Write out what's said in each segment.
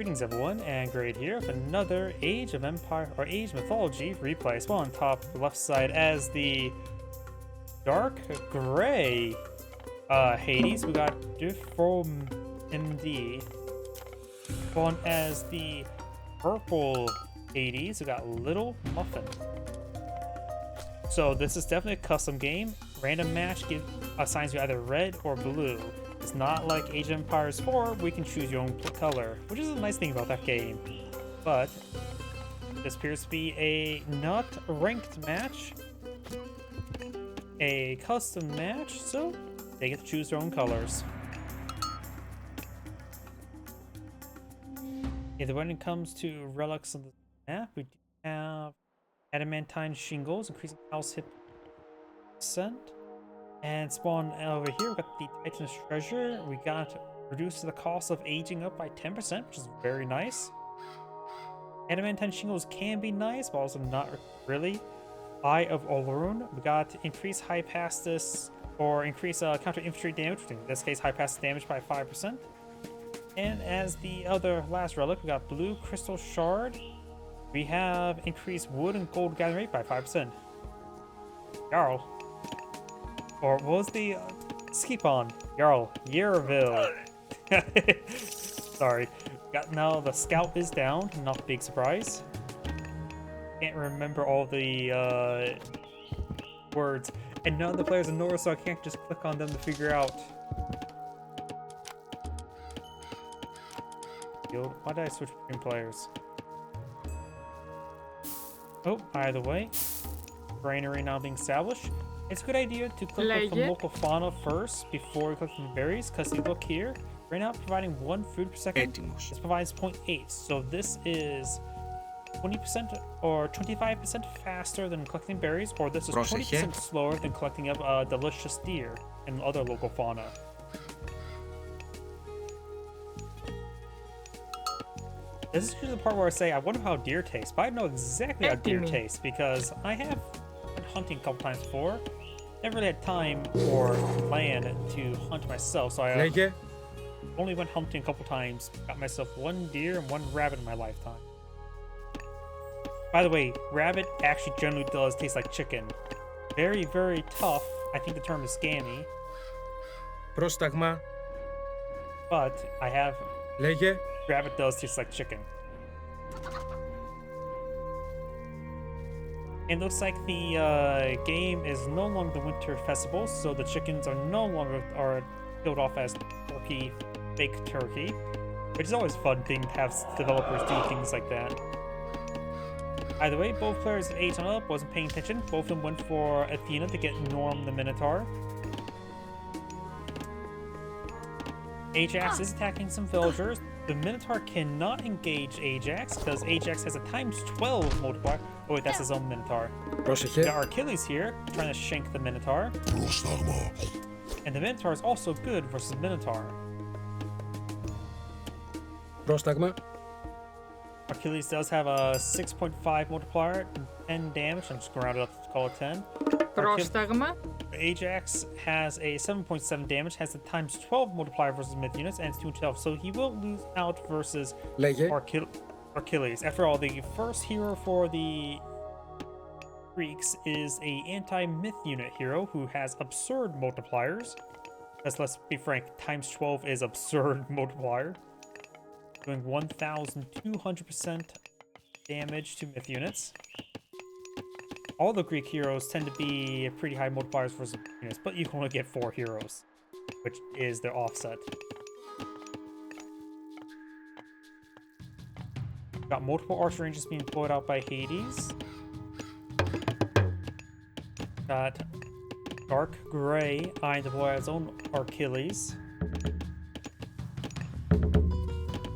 Greetings everyone, and great here with another Age of Empire or Age Mythology replay. As well on top left side as the dark gray Hades, we got Drifiomd. On as the purple Hades, we got little Muffin. So this is definitely a custom game. Random match assigns you either red or blue. It's not like Age of Empires 4, we can choose your own color, which is a nice thing about that game. But this appears to be a not ranked match, a custom match, so they get to choose their own colors. Either when it comes to relics on the map, we do have adamantine shingles, increasing house hit percent. And spawn over here, we got the Titan's treasure. We got reduced the cost of aging up by 10%, which is very nice. Adamantine shingles can be nice, but also not really. Eye of Olorun. We got increase high pastus or increase counter infantry damage, in this case high pastus damage by 5%. And as the other last relic, we got blue crystal shard. We have increased wood and gold gathering rate by 5%. Jarl. Or what was the skip on? Jarl, Yearville. Sorry. Now the scout is down, not a big surprise. Can't remember all the words. And none of the players are Norse, so I can't just click on them to figure out. Why did I switch between players? Oh, either way. Granary now being established. It's a good idea to click like the local fauna first before clicking berries, because you look here, right now providing 1 food per second. This provides 0.8, so this is 20% or 25% faster than collecting berries, or this is 20% slower than collecting up delicious deer and other local fauna. This is usually the part where I say, I wonder how deer taste, but I know exactly how deer tastes because I have been hunting a couple times before. Never really had time or plan to hunt myself, so I only went hunting a couple times. Got myself 1 deer and 1 rabbit in my lifetime. By the way, rabbit actually generally does taste like chicken. Very, very tough. I think the term is scammy. Πρόσταγμα. But I have... Λέγε. Rabbit does taste like chicken. It looks like the game is no longer the Winter Festival, so the chickens are no longer killed off as turkey, fake turkey, which is always a fun thing to have developers do things like that. Either way, both players at Age on up wasn't paying attention. Both of them went for Athena to get Norm the Minotaur. Ajax is attacking some villagers. The Minotaur cannot engage Ajax because Ajax has a ×12 multiplier. Oh wait, that's his own Minotaur. We got Achilles here, trying to shank the Minotaur. And the Minotaur is also good versus Minotaur. Πρόσταγμα. Achilles does have a 6.5 multiplier, 10 damage. I'm just going to round it up to call it 10. Πρόσταγμα. Ajax has a 7.7 damage, has the ×12 multiplier versus mid units, and it's 212, so he will lose out versus Achilles. After all, the first hero for the Greeks is a anti-myth unit hero who has absurd multipliers. Let's be frank, ×12 is absurd multiplier. Doing 1,200% damage to myth units. All the Greek heroes tend to be pretty high multipliers versus units, but you can only get 4 heroes, which is their offset. Got multiple archer ranges being deployed out by Hades. Got Dark Gray eyeing to deploy his own Achilles.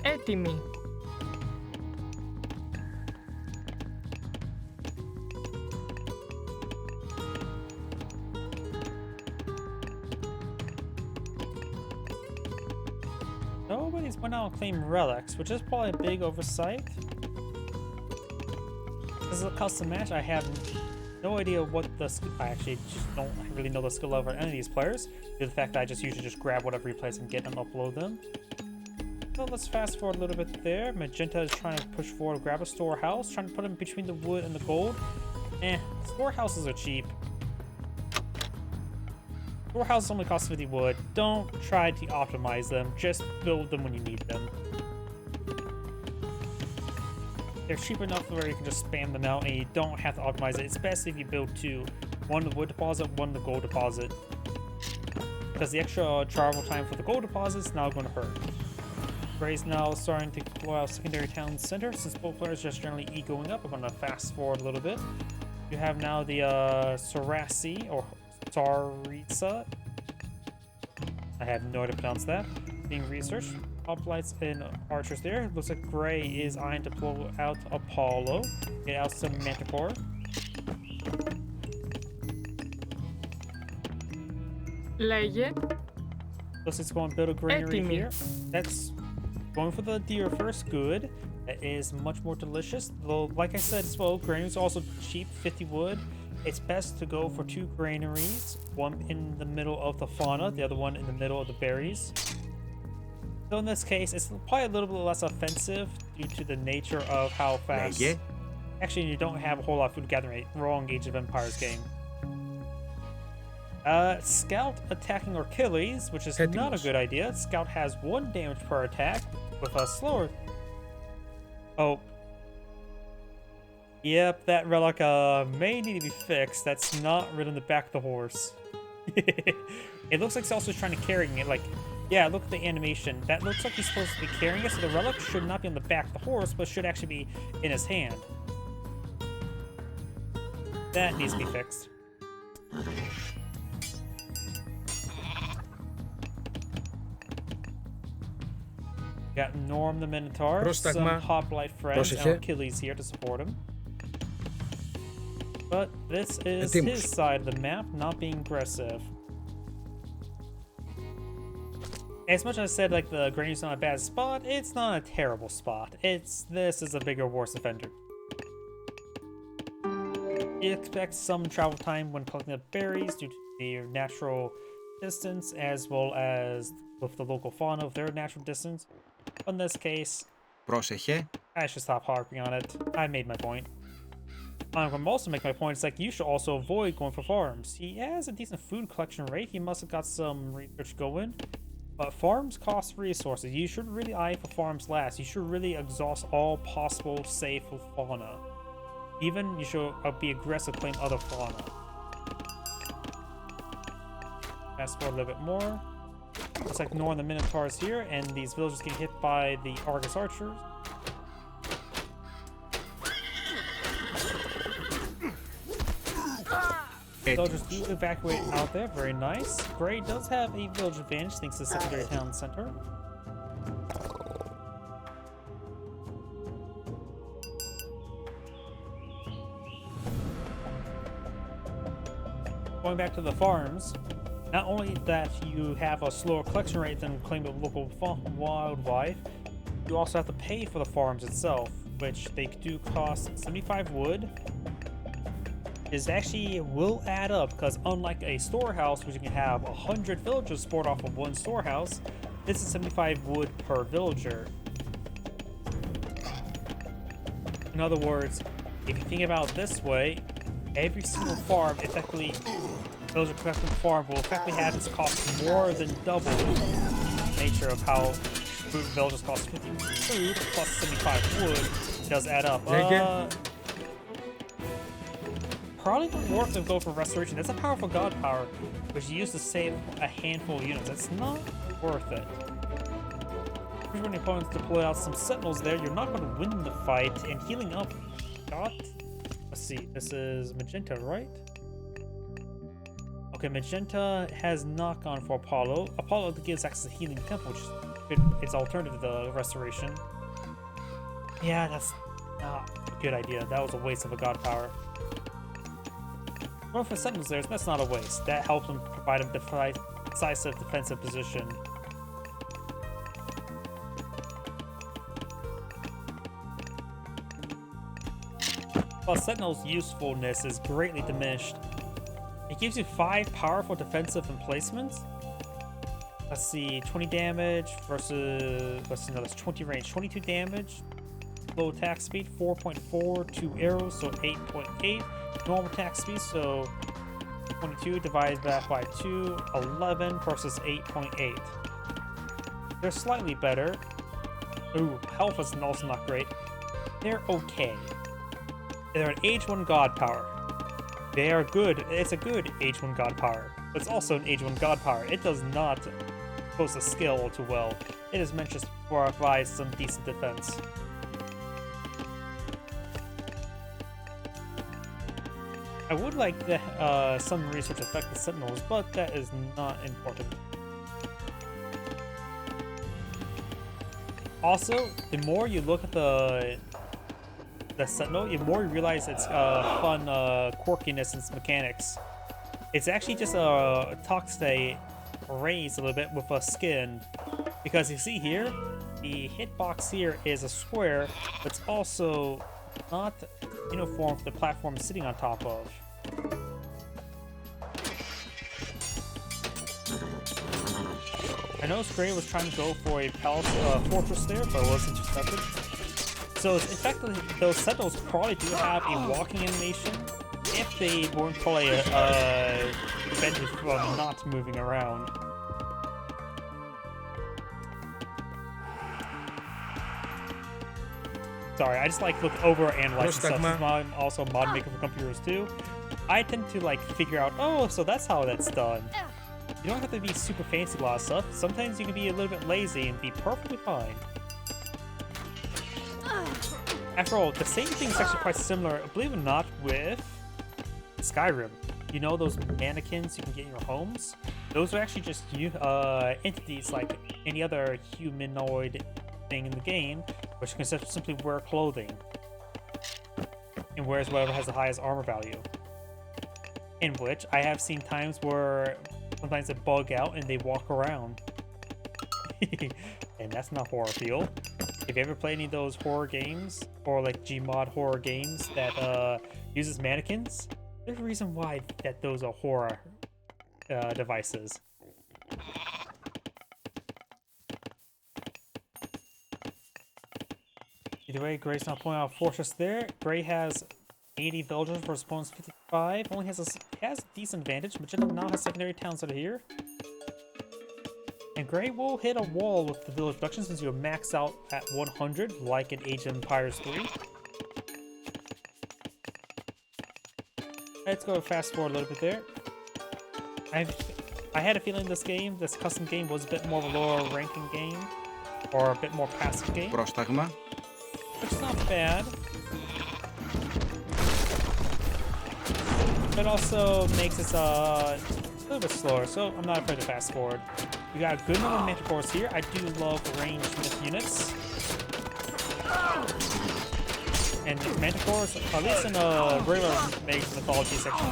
Έτοιμοι. Nobody's went out and claimed relics, which is probably a big oversight. This is a custom match. I have no idea what the I actually just don't really know the skill level of any of these players, due to the fact that I just usually just grab whatever replays and get and upload them. So let's fast forward a little bit there. Magenta is trying to push forward, grab a storehouse, trying to put him between the wood and the gold. Storehouses are cheap. Storehouses only cost 50 wood. Don't try to optimize them. Just build them when you need them. They're cheap enough where you can just spam them out and you don't have to optimize it. It's best if you build two. One in the wood deposit, one in the gold deposit. Because the extra travel time for the gold deposit is now going to hurt. Gray's now starting to blow out secondary town center. Since both players are just generally egoing up, I'm going to fast forward a little bit. You have now the Sarasi or Sarisa. I have no idea to pronounce that. Being researched. Hoplites and archers there. Looks like Gray is eyeing to blow out Apollo. Get out some Manticore. Λέγε. Looks like it's going to build a granary here. That's going for the deer first. Good. That is much more delicious. Though, like I said as well, granaries are also cheap, 50 wood. It's best to go for two granaries. One in the middle of the fauna, the other one in the middle of the berries. So in this case, it's probably a little bit less offensive due to the nature of how fast... Actually, you don't have a whole lot of food gathering. Wrong Age of Empires game. Scout attacking Achilles, which is not a good idea. Scout has 1 damage per attack with a slower... Oh. Yep, that relic may need to be fixed. That's not ridden the back of the horse. It looks like it's also trying to carry it. Like, yeah, look at the animation. That looks like he's supposed to be carrying it, so the relic should not be on the back of the horse, but should actually be in his hand. That needs to be fixed. Got Norm the Minotaur, some hoplite friends, and Achilles here to support him. But this is his side of the map, not being aggressive. As much as I said, like, the granary's not a bad spot, it's not a terrible spot. This is a bigger, worse offender. You expect some travel time when collecting the berries due to their natural distance, as well as with the local fauna of their natural distance. But in this case, I should stop harping on it. I made my point. I'm going to also make my point. It's like you should also avoid going for farms. He has a decent food collection rate. He must have got some research going. But farms cost resources. You should really eye for farms last. You should really exhaust all possible safe fauna. Even you should be aggressive playing other fauna. Fast forward a little bit more. Looks like Nor and the Minotaur is here, and these villagers get hit by the Argus archers. Villagers do evacuate out there, very nice. Gray does have a village advantage thanks to the secondary town center. Going back to the farms, not only that you have a slower collection rate than claim of local wildlife, you also have to pay for the farms itself, which they do cost 75 wood. Is actually will add up because unlike a storehouse, which you can have 100 villagers sport off of one storehouse, this is 75 wood per villager. In other words, if you think about it this way, every single farm effectively, villager collecting farm will effectively have its cost more than double the nature of how food villagers cost 50 food plus 75 wood does add up. Probably not worth it to go for restoration. That's a powerful god power, which you use to save a handful of units. That's not worth it. When your opponents deploy out some sentinels there, you're not going to win the fight. And healing up, let's see, this is Magenta, right? Okay, Magenta has not gone for Apollo. Apollo gives access to Healing Temple, which is alternative to the restoration. Yeah, that's not a good idea. That was a waste of a god power. Going for sentinels there, that's not a waste. That helps them provide a decisive defensive position. Plus, Sentinel's usefulness is greatly diminished. It gives you 5 powerful defensive emplacements, let's see, 20 damage versus, no, that's 20 range, 22 damage, low attack speed, 4.4, 2 arrows, so 8.8, normal attack speed, so 22 divided that by 2, 11 versus 8.8. They're slightly better. Ooh, health is also not great. They're okay. They're an Age 1 God Power. They are good. It's a good Age 1 God Power. But it's also an Age 1 God Power. It does not post a skill all too well. It is meant just to provide some decent defense. I would like some research affect the Sentinels, but that is not important. Also, the more you look at the Sentinel, the more you realize its fun quirkiness and its mechanics. It's actually just a toxic raised a little bit with a skin, because you see here, the hitbox here is a square, but it's also not uniform for the platform it's sitting on top of. I know Gray was trying to go for a palace fortress there, but wasn't intercepted. So effectively, those Sentinels probably do have a walking animation if they weren't probably prevented from not moving around. Sorry, I just like look over analyzing stuff. Since I'm also a mod maker for computers too. I tend to like figure out, oh, so that's how that's done. You don't have to be super fancy a lot of stuff. Sometimes you can be a little bit lazy and be perfectly fine. After all, the same thing is actually quite similar, believe it or not, with Skyrim. You know those mannequins you can get in your homes? Those are actually just entities like any other humanoid thing in the game, which can simply wear clothing and wears whatever has the highest armor value. In which I have seen times where sometimes they bug out and they walk around. And that's not horror feel. If you ever play any of those horror games, or like Gmod horror games that uses mannequins, there's a reason why that those are horror devices. Either way, Gray's not pulling out a fortress there. Gray has 80 villagers versus opponent's 55. Only has a decent advantage. Magenta now has secondary towns that are here. And Gray will hit a wall with the village production since you max out at 100, like in Age of Empires 3. Let's go fast forward a little bit there. I had a feeling this custom game, was a bit more of a lower ranking game, or a bit more passive game. Πρόσταγμα. Which is not bad. But also makes it a little bit slower, so I'm not afraid to fast forward. We got a good number of Manticores here. I do love ranged myth units. And Manticores, at least in a regular mythology section,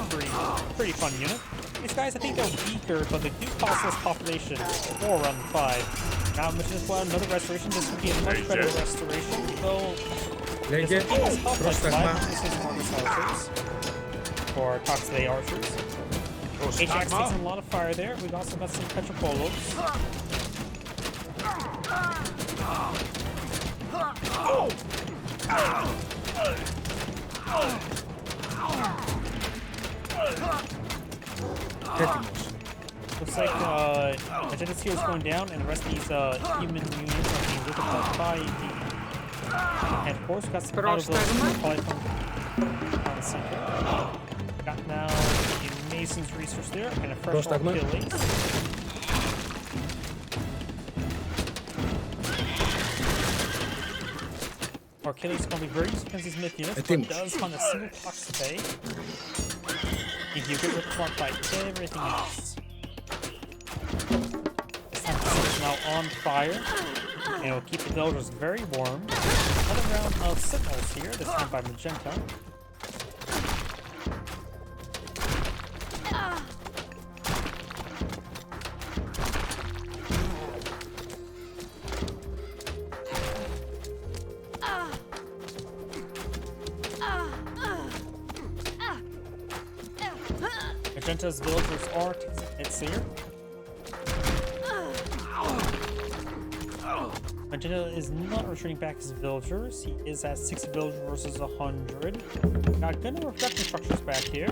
pretty fun unit. These guys, I think they're weaker, but they do cost less population, 4 around 5. Not much as well, another restoration. This would be a much better restoration, though. This would be as help like 5 archers or Toxley archers. HX takes a lot of fire there. We've also got some Petropolos. Looks like Magenta's here is going down, and the rest of these human units are being looked at by the. And of course, got some out of those probably from the center. Got now the Mason's research there, and a fresh Achilles. Achilles is going to be very useful against these myth units, but it does on a single toxicity. If you get ripped apart by everything else. This time is now on fire, and it will keep the villagers very warm. Another round of Sentinels here, this time by Magenta. Magenta's villagers are taking hits here. Magenta is not returning back his villagers. He is at 6 villagers versus 100. Got good number of production structures back here.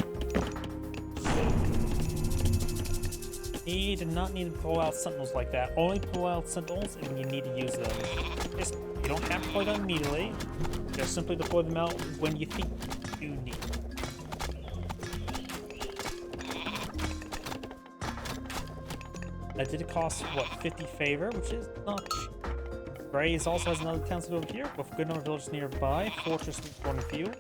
He did not need to pull out sentinels like that. Only pull out sentinels if you need to use them. You don't have to deploy them immediately. Just simply deploy them out when you think you need them. That did cost, what, 50 favor, which is not cheap. Grays also has another town city over here with a good number of villages nearby. Fortress and field.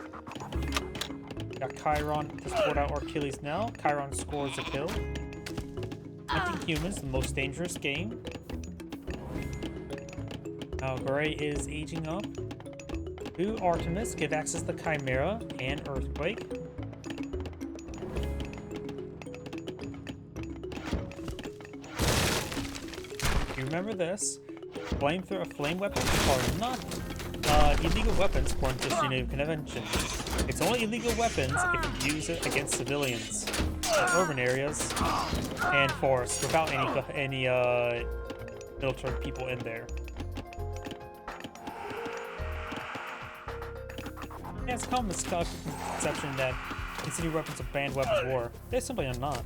Got Chiron to support out Achilles now. Chiron scores a kill. Anti-humans, the most dangerous game. Now Gray is aging up. To Artemis, give access to Chimera and Earthquake. You remember this? Flame weapons are not illegal weapons according to Geneva Convention. It's only illegal weapons if you use it against civilians in urban areas and forests without any military people in there. Yeah, it's a common misconception that considered weapons are banned weapons of war. They simply are not.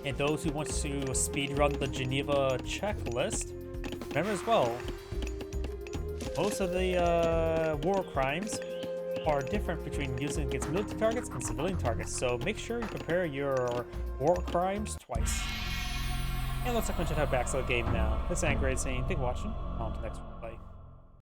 And those who want to speedrun the Geneva checklist, remember as well, most of the war crimes are different between using against military targets and civilian targets, so make sure you prepare your war crimes twice. And looks like we should have back to the game now. This is Angry saying, thank you for watching. On to the next one.